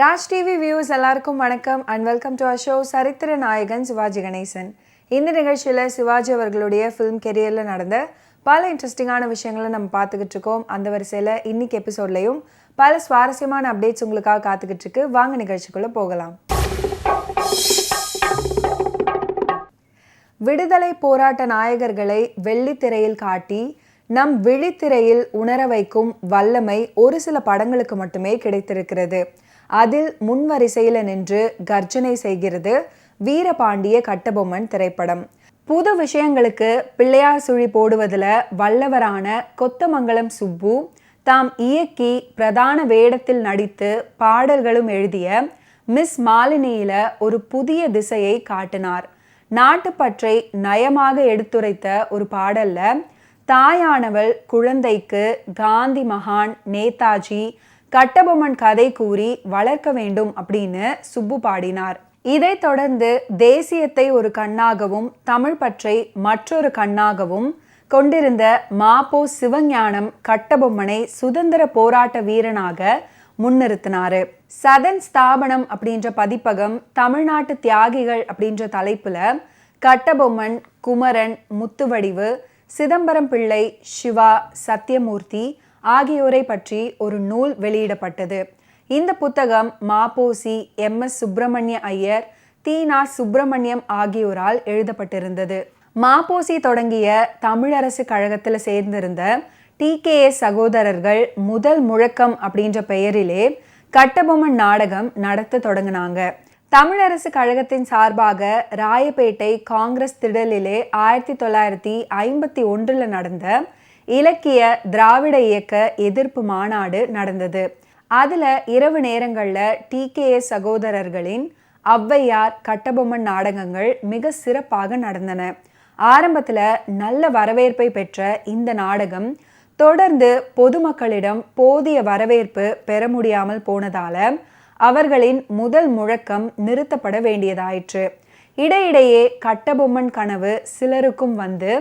Raj TV views எல்லாருக்கும் வணக்கம் and welcome to our show சரித்திர நாயகன் சிவாஜி கணேசன். இந்த நிகழ்ச்சியில் சிவாஜி அவர்களுடைய ஃபிலிம் கெரியரில் நடந்த பல இன்ட்ரெஸ்டிங்கான விஷயங்களை நம்ம பார்த்துக்கிட்டு இருக்கோம். அந்த வரிசையில் இன்னைக்கு எபிசோட்லையும் பல சுவாரஸ்யமான அப்டேட்ஸ் உங்களுக்காக காத்துக்கிட்டு இருக்கு. வாங்க நிகழ்ச்சிக்குள்ளே போகலாம். விடுதலை போராட்ட நாயகர்களை வெள்ளித்திரையில் காட்டி நம் விழித்திரையில் உணர வைக்கும் வல்லமை ஒரு சில படங்களுக்கு மட்டுமே கிடைத்திருக்கிறது. அதில் முன்வரிசையில் நின்று கர்ஜனை செய்கிறது வீரபாண்டிய கட்டபொம்மன் திரைப்படம். புது விஷயங்களுக்கு பிள்ளையார் சுழி போடுவதில் வல்லவரான கொத்தமங்கலம் சுப்பு தாம் இயக்கி பிரதான வேடத்தில் நடித்து பாடல்களும் எழுதிய மிஸ் மாலினியில ஒரு புதிய திசையை காட்டினார். நாட்டுப்பற்றை நயமாக எடுத்துரைத்த ஒரு பாடல்ல தாயானவள் குழந்தைக்கு காந்தி மகான் நேதாஜி கட்டபொம்மன் கதை கூறி வளர்க்க வேண்டும் அப்படின்னு சுப்பு பாடினார். இதைத் தொடர்ந்து தேசியத்தை ஒரு கண்ணாகவும் தமிழ் பற்றை மற்றொரு கண்ணாகவும் கொண்டிருந்த மாப்போ சிவஞானம் கட்டபொம்மனை சுதந்திர போராட்ட வீரனாக முன்னிறுத்தினாரு. சதன் ஸ்தாபனம் அப்படின்ற பதிப்பகம் தமிழ்நாட்டு தியாகிகள் அப்படின்ற தலைப்புல கட்டபொம்மன், குமரன், முத்துவடிவு, சிதம்பரம் பிள்ளை, சிவா, சத்யமூர்த்தி ஆகியோரை பற்றி ஒரு நூல் வெளியிடப்பட்டது. இந்த புத்தகம் மாப்போசி, எம்.எஸ். சுப்பிரமணிய ஐயர், தி.நா. சுப்பிரமணியம் ஆகியோரால் எழுதப்பட்டிருந்தது. மாப்போசி தொடங்கிய தமிழரசு கழகத்தில் சேர்ந்திருந்த டி.கே.எஸ். சகோதரர்கள் முதல் முழக்கம் அப்படின்ற பெயரிலே கட்டபொம்மன் நாடகம் நடத்த தொடங்கினாங்க. தமிழரசு கழகத்தின் சார்பாக ராயப்பேட்டை காங்கிரஸ் திடலிலே 1951 நடந்த இலக்கிய திராவிட இயக்க எதிர்ப்பு மாநாடு நடந்தது. அதுல இரவு நேரங்கள்ல டி.கே.எஸ். சகோதரர்களின் ஔவையார், கட்டபொம்மன் நாடகங்கள் மிக சிறப்பாக நடந்தன. ஆரம்பத்துல நல்ல வரவேற்பை பெற்ற இந்த நாடகம் தொடர்ந்து பொதுமக்களிடம் போதிய வரவேற்பு பெற முடியாமல் போனதால அவர்களின் முதல் முழக்கம் நிறுத்தப்பட வேண்டியதாயிற்று. இடையிடையே கட்டபொம்மன் கனவு சிலருக்கும் வந்து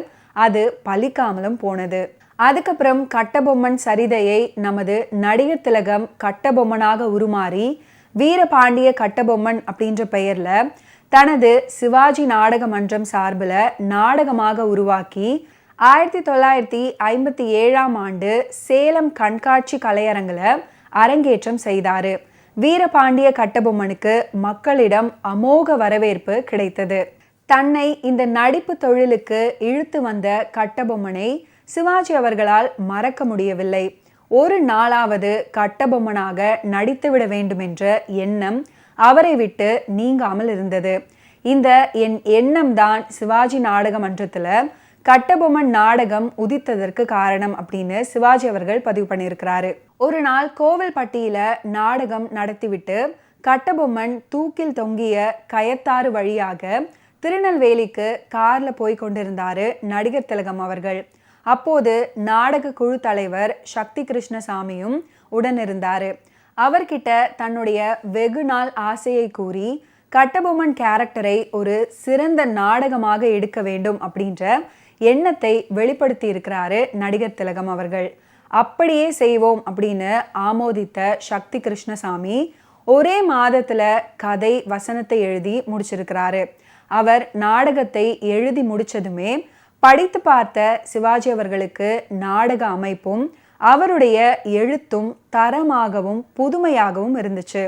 அது பலிக்காமலும் போனது. அதுக்கப்புறம் கட்டபொம்மன் சரிதையை நமது நடிகர் திலகம் கட்டபொம்மனாக உருமாறி வீரபாண்டிய கட்டபொம்மன் அப்படின்ற பெயர்ல தனது சிவாஜி நாடக மன்றம் சார்பில் நாடகமாக உருவாக்கி 1957 சேலம் கண்காட்சி கலையரங்கில் அரங்கேற்றம் செய்தாரு. வீரபாண்டிய கட்டபொம்மனுக்கு மக்களிடம் அமோக வரவேற்பு கிடைத்தது. தன்னை இந்த நடிப்பு தொழிலுக்கு இழுத்து வந்த கட்டபொம்மனை சிவாஜி அவர்களால் மறக்க முடியவில்லை. ஒரு நாளாவது கட்டபொம்மனாக நடித்துவிட வேண்டும் என்ற எண்ணம் அவரை விட்டு நீங்காமல் இருந்தது. இந்த என் எண்ணம் தான் சிவாஜி நாடக மன்றத்துல கட்டபொம்மன் நாடகம் உதித்ததற்கு காரணம் அப்படின்னு சிவாஜி அவர்கள் பதிவு பண்ணியிருக்கிறாரு. ஒரு நாள் கோவில்பட்டியில நாடகம் நடத்திவிட்டு கட்டபொம்மன் தூக்கில் தொங்கிய கயத்தாறு வழியாக திருநெல்வேலிக்கு கார்ல போய் கொண்டிருந்தாரு நடிகர் திலகம் அவர்கள். அப்போது நாடக குழு தலைவர் சக்தி கிருஷ்ணசாமியும் உடனிருந்தாரு. அவர்கிட்ட தன்னுடைய வெகு நாள் ஆசையை கூறி கட்டபொம்மன் கேரக்டரை ஒரு சிறந்த நாடகமாக எடுக்க வேண்டும் அப்படின்ற எண்ணத்தை வெளிப்படுத்தி இருக்கிறாரு நடிகர் திலகம் அவர்கள். அப்படியே செய்வோம் அப்படின்னு ஆமோதித்த சக்தி கிருஷ்ணசாமி ஒரே மாதத்துல கதை வசனத்தை எழுதி முடிச்சிருக்கிறாரு. அவர் நாடகத்தை எழுதி முடிச்சதுமே படித்து பார்த்த சிவாஜி அவர்களுக்கு நாடக அமைப்பும் அவருடைய எழுத்தும் தரமாகவும் புதுமையாகவும் இருந்துச்சு.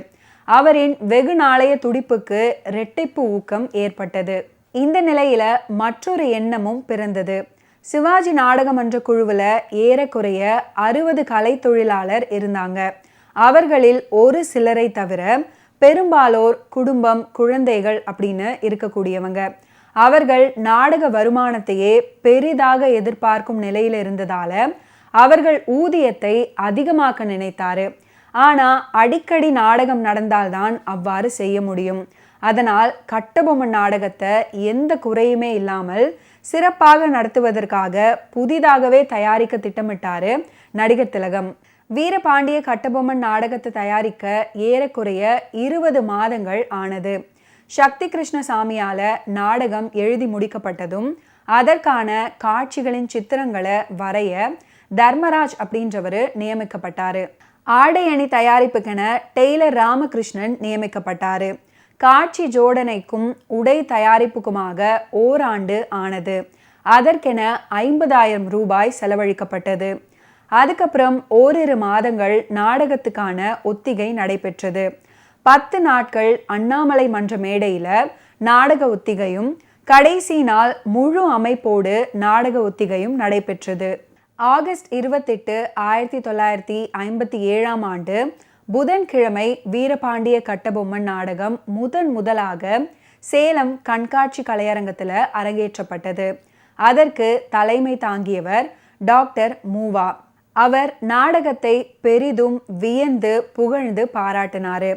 அவரின் வெகு நாளைய துடிப்புக்கு இரட்டிப்பு ஊக்கம் ஏற்பட்டது. இந்த நிலையில மற்றொரு எண்ணமும் பிறந்தது. சிவாஜி நாடக மன்ற குழுவில் ஏறக்குறைய 60 கலை தொழிலாளர் இருந்தாங்க. அவர்களில் ஒரு சிலரை தவிர பெரும்பாலோர் குடும்பம், குழந்தைகள் அப்படின்னு இருக்கக்கூடியவங்க. அவர்கள் நாடக வருமானத்தையே பெரிதாக எதிர்பார்க்கும் நிலையில் இருந்ததால அவர்கள் ஊதியத்தை அதிகமாக்க நினைத்தாரு. ஆனா அடிக்கடி நாடகம் நடந்தால்தான் அவ்வாறு செய்ய முடியும். அதனால் கட்டபொம்மன் நாடகத்தை எந்த குறையுமே இல்லாமல் சிறப்பாக நடத்துவதற்காக புதிதாகவே தயாரிக்க திட்டமிட்டாரு நடிகர் திலகம். வீரபாண்டிய கட்டபொம்மன் நாடகத்தை தயாரிக்க ஏறக்குறைய 20 மாதங்கள் ஆனது. சக்தி கிருஷ்ணசாமியால நாடகம் எழுதி முடிக்கப்பட்டதும் அதற்கான காட்சிகளின் சித்திரங்களை வரைய தர்மராஜ் அப்படின்றவர் நியமிக்கப்பட்டாரு. ஆடை அணி தயாரிப்புக்கென டெய்லர் ராமகிருஷ்ணன் நியமிக்கப்பட்டார். காட்சி ஜோடனைக்கும் உடை தயாரிப்புக்குமாக ஓராண்டு ஆனது. அதற்கென 50,000 ரூபாய் செலவழிக்கப்பட்டது. அதுக்கப்புறம் ஓரிரு மாதங்கள் நாடகத்துக்கான ஒத்திகை நடைபெற்றது. 10 நாட்கள் அண்ணாமலை மன்ற மேடையில் நாடக ஒத்திகையும் கடைசி நாள் முழு அமைப்போடு நாடக ஒத்திகையும் நடைபெற்றது. ஆகஸ்ட் 28, 1957ஆம் ஆண்டு புதன்கிழமை வீரபாண்டிய கட்டபொம்மன் நாடகம் முதலாக சேலம் கண்காட்சி கலையரங்கத்தில் அரங்கேற்றப்பட்டது. அதற்கு தலைமை தாங்கியவர் டாக்டர் மூவா. அவர் நாடகத்தை பெரிதும் வியந்து புகழ்ந்து பாராட்டினார்.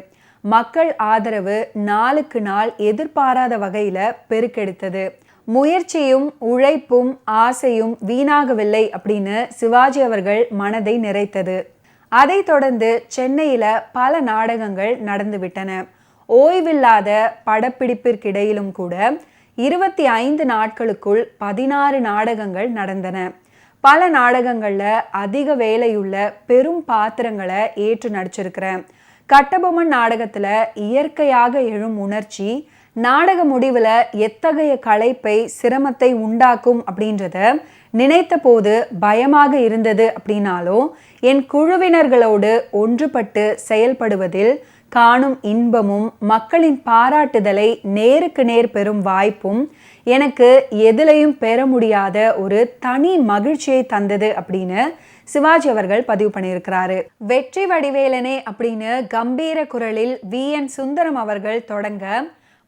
மக்கள் ஆதரவு நாளுக்கு நாள் எதிர்பாராத வகையில் பெருக்கெடுத்தது. முயற்சியும் உழைப்பும் ஆசையும் வீணாகவில்லை அப்படின்னு சிவாஜி அவர்கள் மனதை நிறைத்தது. அதைத் தொடர்ந்து சென்னையில் பல நாடகங்கள் நடந்துவிட்டன. ஓய்வில்லாத படப்பிடிப்பிற்கிடையிலும் கூட 25 நாட்களுக்குள் 16 நாடகங்கள் நடந்தன. பல நாடகங்களில் அதிக வேலையுள்ள பெரும் பாத்திரங்களை ஏற்று நடிச்சிருக்கிறேன். கட்டபொம்மன் நாடகத்தில் இயற்கையாக எழும் உணர்ச்சி நாடக முடிவில் எத்தகைய களைப்பை சிரமத்தை உண்டாக்கும் அப்படின்றத நினைத்த போது பயமாக இருந்தது. அப்படின்னாலும் என் குழுவினர்களோடு ஒன்றுபட்டு செயல்படுவதில் காணும் இன்பமும் மக்களின் பாராட்டுதலை நேருக்கு நேர் பெறும் வாய்ப்பும் எனக்கு எதிலையும் பெற முடியாத ஒரு தனி மகிழ்ச்சியை தந்தது அப்படின்னு சிவாஜி அவர்கள் பதிவு பண்ணியிருக்கிறாரு. வெற்றி வடிவேலனே அப்படின்னு கம்பீர குரலில் VN சுந்தரம் அவர்கள் தொடங்க,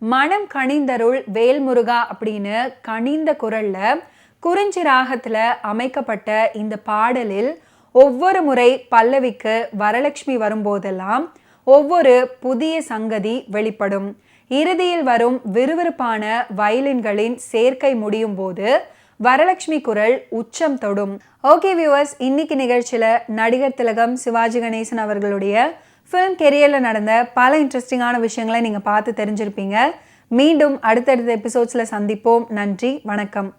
மனம் கனிந்தருள் வேல்முருகா அப்படின்னு கனிந்த குரல்ல குறிஞ்சி ராகத்துல அமைக்கப்பட்ட இந்த பாடலில் ஒவ்வொரு முறை பல்லவிக்கு வரலட்சுமி வரும்போதெல்லாம் ஒவ்வொரு புதிய சங்கதி வெளிப்படும். இறுதியில் வரும் விறுவிறுப்பான வயலின்களின் சேர்க்கை முடியும் போது வரலட்சுமி குரல் உச்சம் தொடும். ஓகே வியூவர்ஸ், இன்னைக்கு நிகழ்ச்சியில் நடிகர் திலகம் சிவாஜி கணேசன் அவர்களுடைய ஃபிலிம் கெரியரில் நடந்த பல இன்ட்ரெஸ்டிங்கான விஷயங்களை நீங்கள் பார்த்து தெரிஞ்சிருப்பீங்க. மீண்டும் அடுத்தடுத்த எபிசோட்ஸில் சந்திப்போம். நன்றி, வணக்கம்.